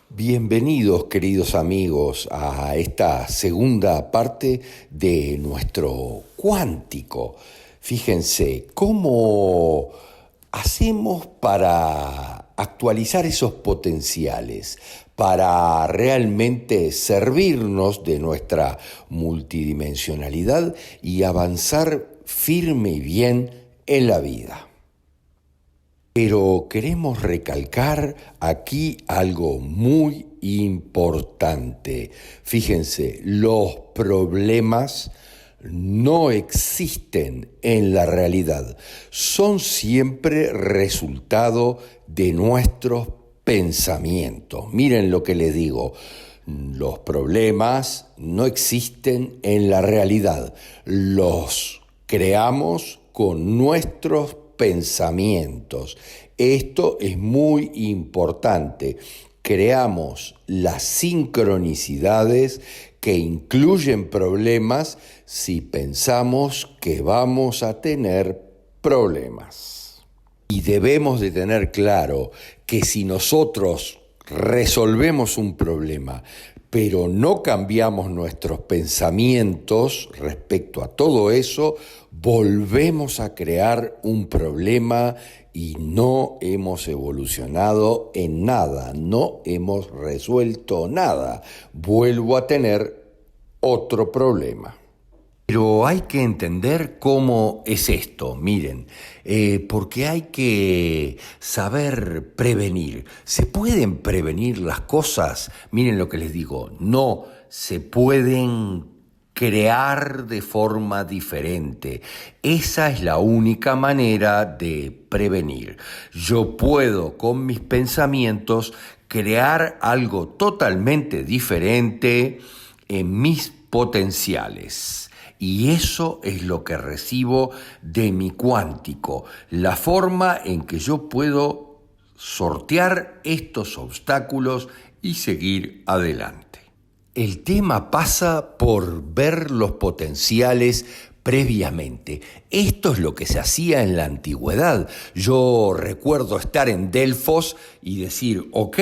Bienvenidos, queridos amigos, a esta segunda parte de nuestro cuántico. Fíjense, ¿cómo hacemos para actualizar esos potenciales, para realmente servirnos de nuestra multidimensionalidad y avanzar firme y bien en la vida? Pero queremos recalcar aquí algo muy importante. Fíjense, los problemas no existen en la realidad. Son siempre resultado de nuestros pensamientos. Miren lo que les digo. Los problemas no existen en la realidad. Los creamos con nuestros pensamientos. Esto es muy importante. Creamos las sincronicidades que incluyen problemas si pensamos que vamos a tener problemas. Y debemos de tener claro que si nosotros resolvemos un problema, pero no cambiamos nuestros pensamientos respecto a todo eso, volvemos a crear un problema y no hemos evolucionado en nada, no hemos resuelto nada. Vuelvo a tener otro problema. Pero hay que entender cómo es esto, miren, porque hay que saber prevenir. ¿Se pueden prevenir las cosas? Miren lo que les digo, no se pueden crear de forma diferente. Esa es la única manera de prevenir. Yo puedo con mis pensamientos crear algo totalmente diferente en mis potenciales. Y eso es lo que recibo de mi cuántico, la forma en que yo puedo sortear estos obstáculos y seguir adelante. El tema pasa por ver los potenciales previamente. Esto es lo que se hacía en la antigüedad. Yo recuerdo estar en Delfos y decir, ok,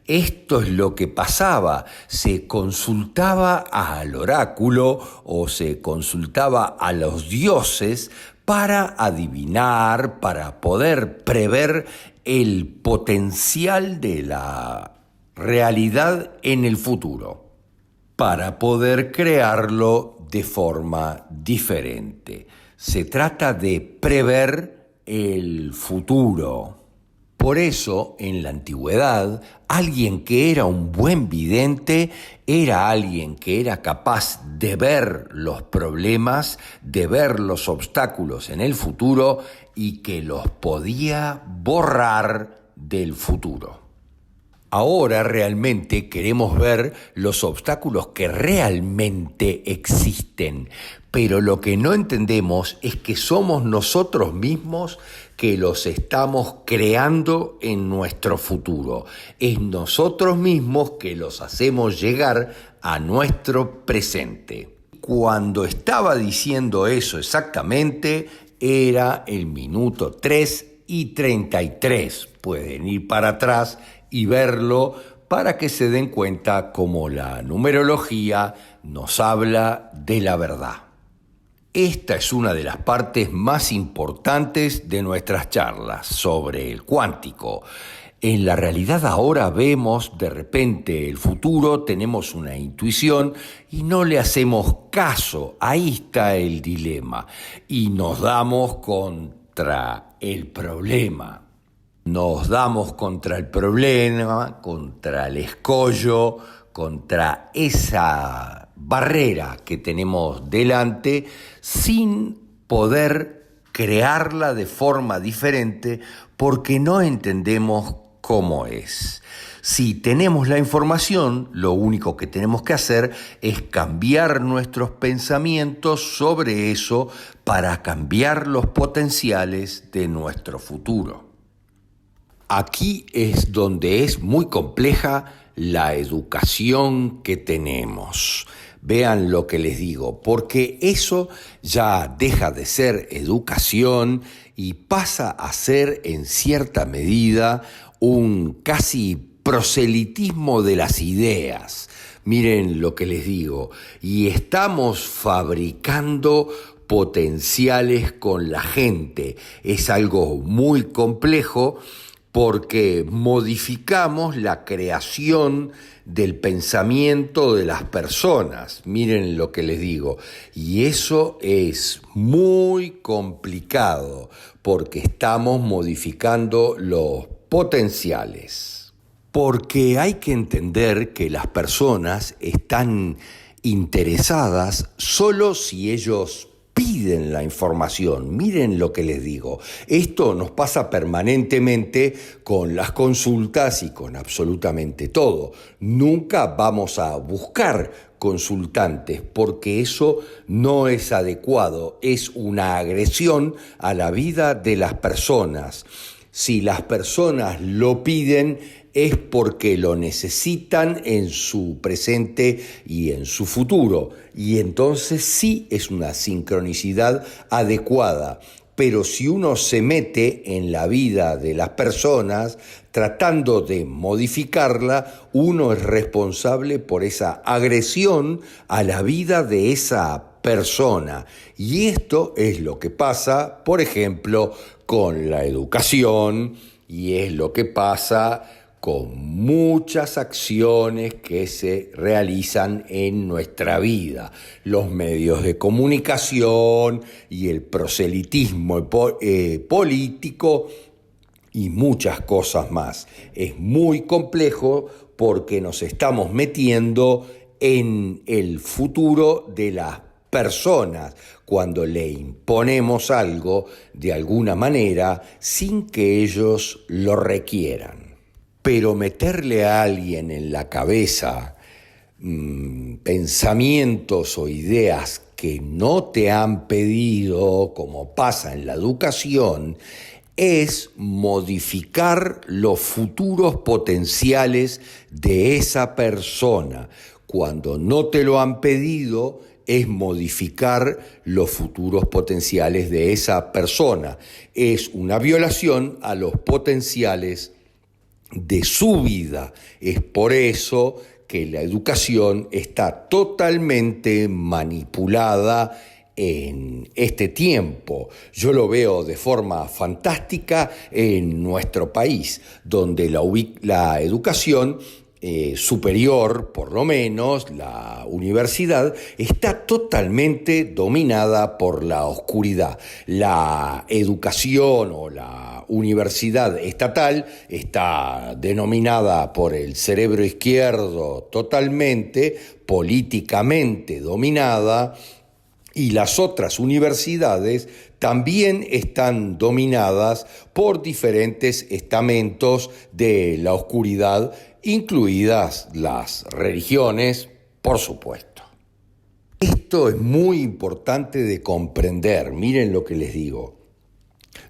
esto es lo que pasaba. Se consultaba al oráculo o se consultaba a los dioses para adivinar, para poder prever el potencial de la realidad en el futuro, para poder crearlo de forma diferente. Se trata de prever el futuro. Por eso, en la antigüedad, alguien que era un buen vidente era alguien que era capaz de ver los problemas, de ver los obstáculos en el futuro y que los podía borrar del futuro. Ahora realmente queremos ver los obstáculos que realmente existen, pero lo que no entendemos es que somos nosotros mismos que los estamos creando en nuestro futuro. Es nosotros mismos que los hacemos llegar a nuestro presente. Cuando estaba diciendo eso exactamente, era el minuto 3:33. Pueden ir para atrás y verlo para que se den cuenta cómo la numerología nos habla de la verdad. Esta es una de las partes más importantes de nuestras charlas sobre el cuántico. En la realidad ahora vemos de repente el futuro, tenemos una intuición y no le hacemos caso. Ahí está el dilema y nos damos contra el problema. Nos damos contra el problema, contra el escollo, contra esa barrera que tenemos delante sin poder crearla de forma diferente porque no entendemos cómo es. Si tenemos la información, lo único que tenemos que hacer es cambiar nuestros pensamientos sobre eso para cambiar los potenciales de nuestro futuro. Aquí es donde es muy compleja la educación que tenemos. Vean lo que les digo, porque eso ya deja de ser educación y pasa a ser en cierta medida un casi proselitismo de las ideas. Miren lo que les digo, y estamos fabricando potenciales con la gente. Es algo muy complejo porque modificamos la creación del pensamiento de las personas. Miren lo que les digo. Y eso es muy complicado porque estamos modificando los potenciales. Porque hay que entender que las personas están interesadas solo si ellos piden la información. Miren lo que les digo. Esto nos pasa permanentemente con las consultas y con absolutamente todo. Nunca vamos a buscar consultantes porque eso no es adecuado. Es una agresión a la vida de las personas. Si las personas lo piden, es porque lo necesitan en su presente y en su futuro. Y entonces sí es una sincronicidad adecuada. Pero si uno se mete en la vida de las personas tratando de modificarla, uno es responsable por esa agresión a la vida de esa persona. Y esto es lo que pasa, por ejemplo, con la educación, y es lo que pasa con muchas acciones que se realizan en nuestra vida. Los medios de comunicación y el proselitismo político y muchas cosas más. Es muy complejo porque nos estamos metiendo en el futuro de las personas cuando le imponemos algo de alguna manera sin que ellos lo requieran. Pero meterle a alguien en la cabeza pensamientos o ideas que no te han pedido, como pasa en la educación, es modificar los futuros potenciales de esa persona. Cuando no te lo han pedido, es modificar los futuros potenciales de esa persona. Es una violación a los potenciales de su vida. Es por eso que la educación está totalmente manipulada en este tiempo. Yo lo veo de forma fantástica en nuestro país, donde la educación superior, por lo menos, la universidad, está totalmente dominada por la oscuridad. La educación o la universidad estatal está denominada por el cerebro izquierdo totalmente, políticamente dominada, y las otras universidades también están dominadas por diferentes estamentos de la oscuridad, incluidas las religiones, por supuesto. Esto es muy importante de comprender. Miren lo que les digo.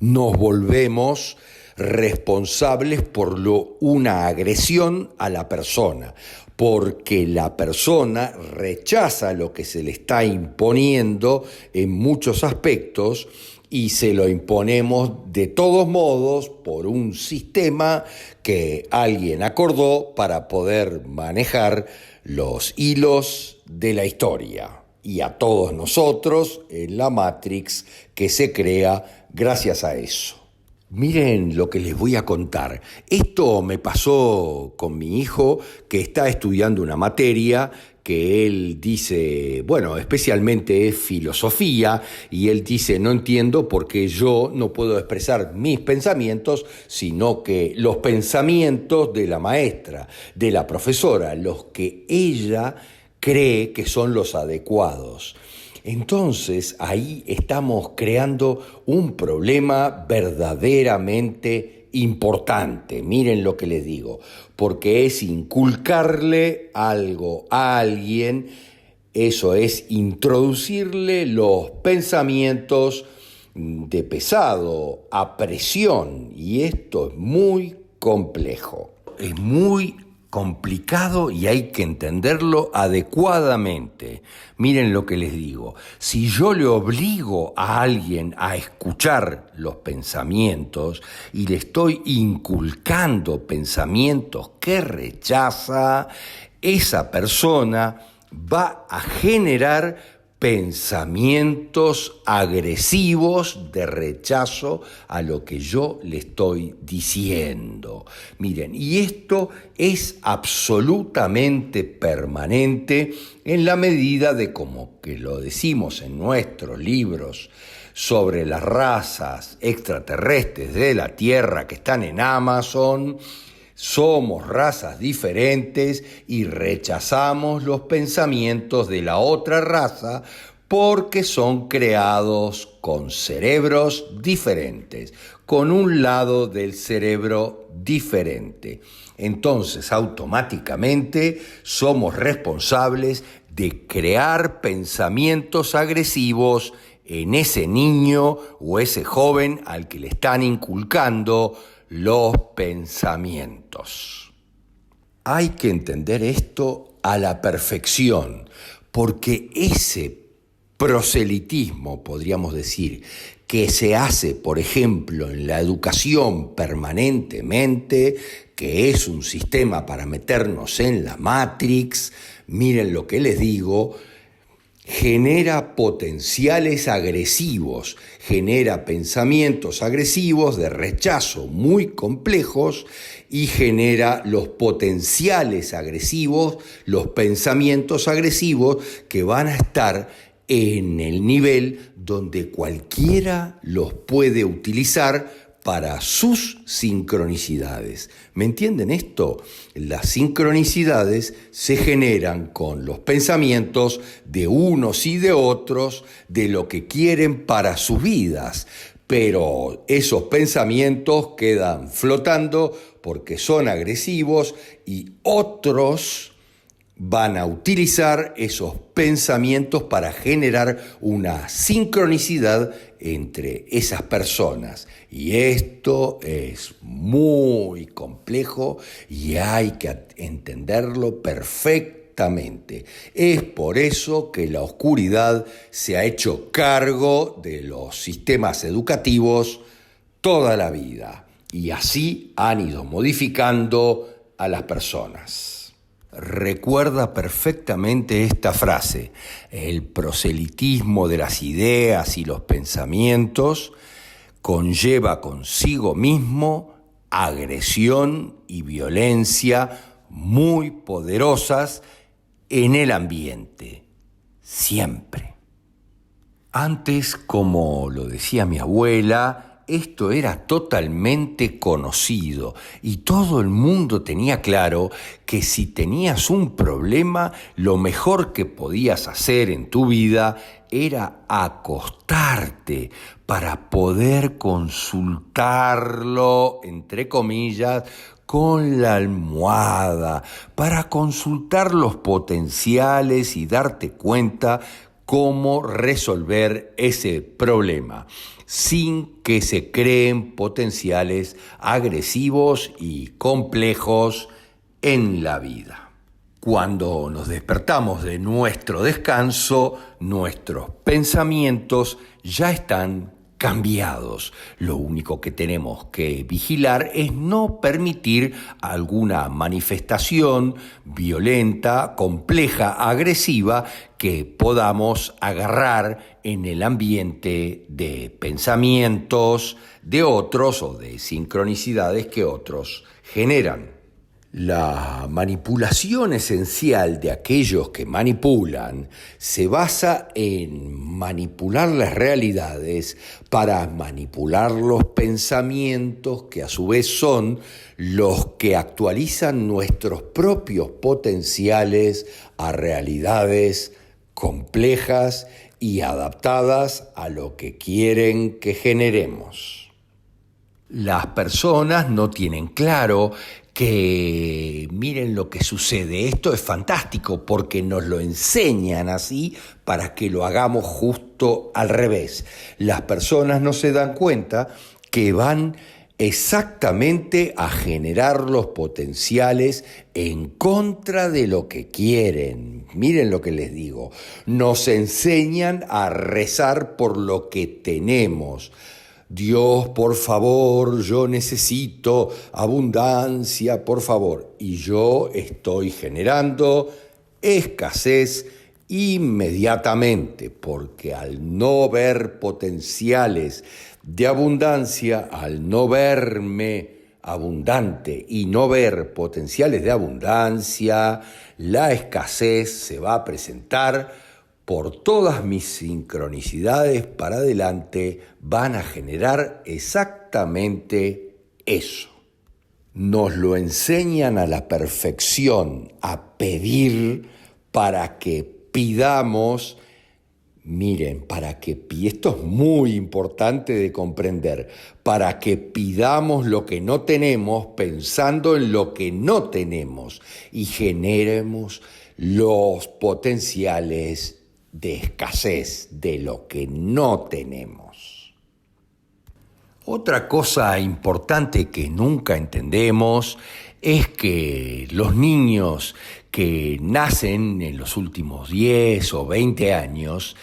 Nos volvemos responsables por una agresión a la persona, porque la persona rechaza lo que se le está imponiendo en muchos aspectos y se lo imponemos de todos modos por un sistema que alguien acordó para poder manejar los hilos de la historia. Y a todos nosotros en la Matrix que se crea gracias a eso. Miren lo que les voy a contar. Esto me pasó con mi hijo que está estudiando una materia que él dice, bueno, especialmente es filosofía, y él dice, no entiendo por qué yo no puedo expresar mis pensamientos, sino que los pensamientos de la maestra, de la profesora, los que ella cree que son los adecuados. Entonces ahí estamos creando un problema verdaderamente importante. Miren lo que les digo, porque es inculcarle algo a alguien, eso es introducirle los pensamientos de pesado a presión, y esto es muy complejo. Es muy complicado y hay que entenderlo adecuadamente. Miren lo que les digo. Si yo le obligo a alguien a escuchar los pensamientos y le estoy inculcando pensamientos que rechaza, esa persona va a generar pensamientos agresivos de rechazo a lo que yo le estoy diciendo. Miren, y esto es absolutamente permanente en la medida de, como que lo decimos en nuestros libros sobre las razas extraterrestres de la Tierra que están en Amazon, somos razas diferentes y rechazamos los pensamientos de la otra raza porque son creados con cerebros diferentes, con un lado del cerebro diferente. Entonces, automáticamente somos responsables de crear pensamientos agresivos en ese niño o ese joven al que le están inculcando los pensamientos. Hay que entender esto a la perfección, porque ese proselitismo, podríamos decir, que se hace, por ejemplo, en la educación permanentemente, que es un sistema para meternos en la Matrix, miren lo que les digo, genera potenciales agresivos, genera pensamientos agresivos de rechazo muy complejos y genera los potenciales agresivos, los pensamientos agresivos que van a estar en el nivel donde cualquiera los puede utilizar para sus sincronicidades. ¿Me entienden esto? Las sincronicidades se generan con los pensamientos de unos y de otros de lo que quieren para sus vidas, pero esos pensamientos quedan flotando porque son agresivos y otros van a utilizar esos pensamientos para generar una sincronicidad entre esas personas. Y esto es muy complejo y hay que entenderlo perfectamente. Es por eso que la oscuridad se ha hecho cargo de los sistemas educativos toda la vida. Y así han ido modificando a las personas. Recuerda perfectamente esta frase: el proselitismo de las ideas y los pensamientos conlleva consigo mismo agresión y violencia muy poderosas en el ambiente, siempre. Antes, como lo decía mi abuela, esto era totalmente conocido y todo el mundo tenía claro que si tenías un problema, lo mejor que podías hacer en tu vida era acostarte para poder consultarlo, entre comillas, con la almohada, para consultar los potenciales y darte cuenta cómo resolver ese problema sin que se creen potenciales agresivos y complejos en la vida. Cuando nos despertamos de nuestro descanso, nuestros pensamientos ya están cambiados. Lo único que tenemos que vigilar es no permitir alguna manifestación violenta, compleja, agresiva que podamos agarrar en el ambiente de pensamientos de otros o de sincronicidades que otros generan. La manipulación esencial de aquellos que manipulan se basa en manipular las realidades para manipular los pensamientos que a su vez son los que actualizan nuestros propios potenciales a realidades complejas y adaptadas a lo que quieren que generemos. Las personas no tienen claro que miren lo que sucede. Esto es fantástico porque nos lo enseñan así para que lo hagamos justo al revés. Las personas no se dan cuenta que van exactamente a generar los potenciales en contra de lo que quieren. Miren lo que les digo, nos enseñan a rezar por lo que tenemos. Dios, por favor, yo necesito abundancia, por favor. Y yo estoy generando escasez inmediatamente, porque al no ver potenciales de abundancia, al no verme abundante y no ver potenciales de abundancia, la escasez se va a presentar por todas mis sincronicidades para adelante, van a generar exactamente eso. Nos lo enseñan a la perfección, a pedir para que pidamos. Miren, esto es muy importante de comprender, para que pidamos lo que no tenemos pensando en lo que no tenemos y generemos los potenciales de escasez de lo que no tenemos. Otra cosa importante que nunca entendemos es que los niños que nacen en los últimos 10 o 20 años,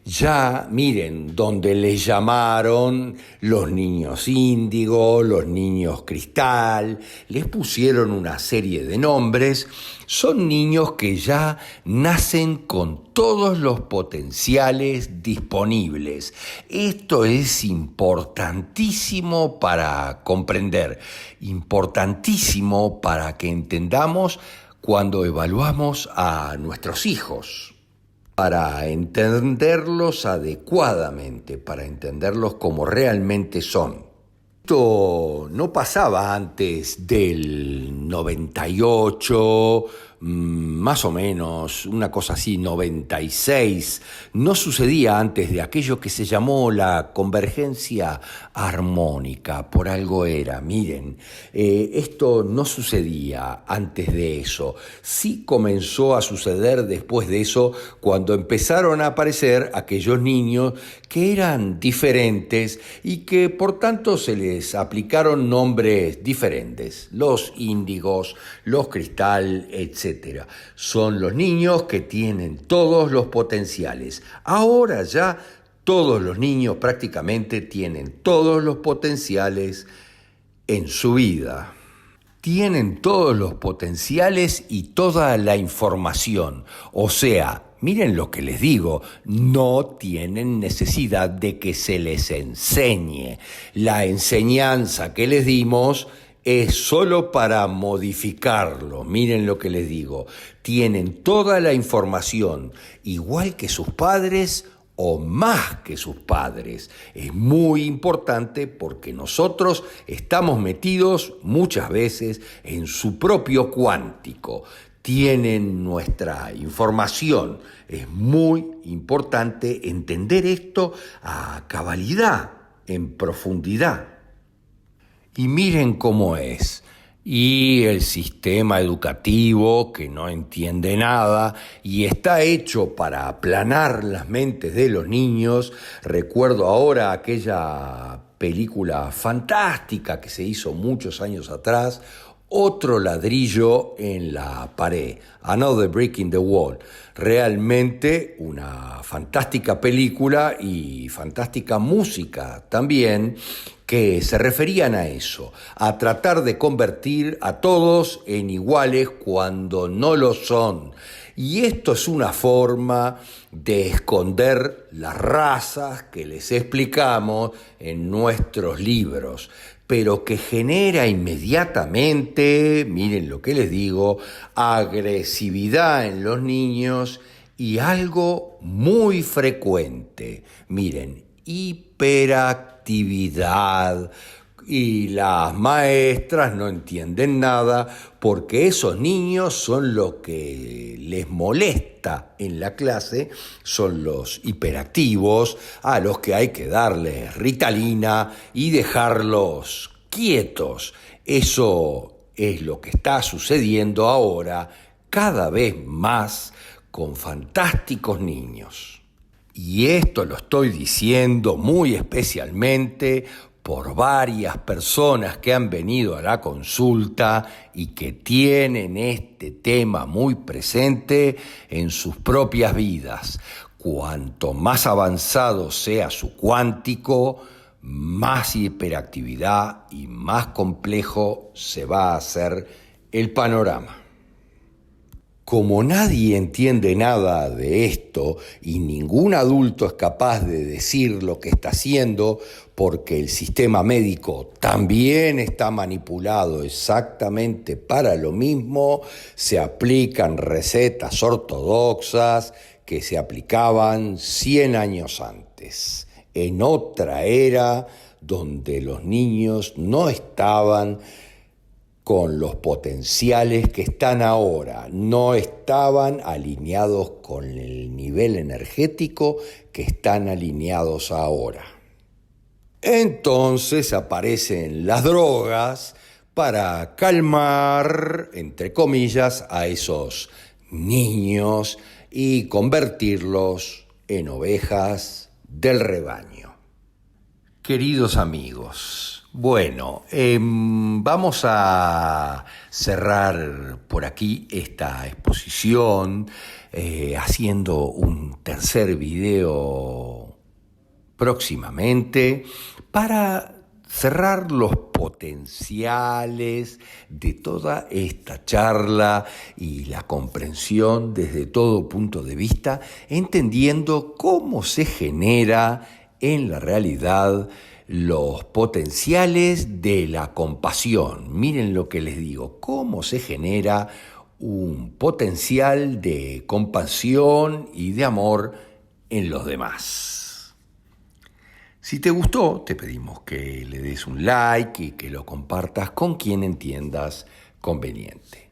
ya miren, donde les llamaron los niños índigo, los niños cristal, les pusieron una serie de nombres, son niños que ya nacen con todos los potenciales disponibles. Esto es importantísimo para comprender, importantísimo para que entendamos cuando evaluamos a nuestros hijos, para entenderlos adecuadamente, para entenderlos como realmente son. Esto no pasaba antes del 98, más o menos, una cosa así, 96. No sucedía antes de aquello que se llamó la convergencia armónica, por algo era. Miren, esto no sucedía antes de eso. Sí comenzó a suceder después de eso, cuando empezaron a aparecer aquellos niños que eran diferentes y que por tanto se les aplicaron nombres diferentes, los índigos, los cristal, etc. Son los niños que tienen todos los potenciales. Ahora ya todos los niños prácticamente tienen todos los potenciales en su vida. Tienen todos los potenciales y toda la información. O sea, miren lo que les digo, no tienen necesidad de que se les enseñe. La enseñanza que les dimos es solo para modificarlo. Miren lo que les digo, tienen toda la información, igual que sus padres o más que sus padres. Es muy importante porque nosotros estamos metidos muchas veces en su propio cuántico. Tienen nuestra información. Es muy importante entender esto a cabalidad, en profundidad. Y miren cómo es. Y el sistema educativo, que no entiende nada y está hecho para aplanar las mentes de los niños. Recuerdo ahora aquella película fantástica que se hizo muchos años atrás, Otro ladrillo en la pared, Another Brick in the Wall. Realmente una fantástica película y fantástica música también, que se referían a eso, a tratar de convertir a todos en iguales cuando no lo son. Y esto es una forma de esconder las razas que les explicamos en nuestros libros, pero que genera inmediatamente, miren lo que les digo, agresividad en los niños y algo muy frecuente, miren, hiperactividad. Y las maestras no entienden nada porque esos niños son lo que les molesta en la clase, son los hiperactivos a los que hay que darles Ritalina y dejarlos quietos. Eso es lo que está sucediendo ahora cada vez más con fantásticos niños. Y esto lo estoy diciendo muy especialmente por varias personas que han venido a la consulta y que tienen este tema muy presente en sus propias vidas. Cuanto más avanzado sea su cuántico, más hiperactividad y más complejo se va a hacer el panorama. Como nadie entiende nada de esto y ningún adulto es capaz de decir lo que está haciendo porque el sistema médico también está manipulado exactamente para lo mismo, se aplican recetas ortodoxas que se aplicaban 100 años antes, en otra era donde los niños no estaban con los potenciales que están ahora, no estaban alineados con el nivel energético que están alineados ahora. Entonces aparecen las drogas para calmar, entre comillas, a esos niños y convertirlos en ovejas del rebaño. Queridos amigos, bueno, vamos a cerrar por aquí esta exposición haciendo un tercer video próximamente para cerrar los potenciales de toda esta charla y la comprensión desde todo punto de vista, entendiendo cómo se genera en la realidad los potenciales de la compasión. Miren lo que les digo, cómo se genera un potencial de compasión y de amor en los demás. Si te gustó, te pedimos que le des un like y que lo compartas con quien entiendas conveniente.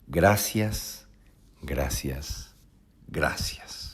Gracias, gracias, gracias.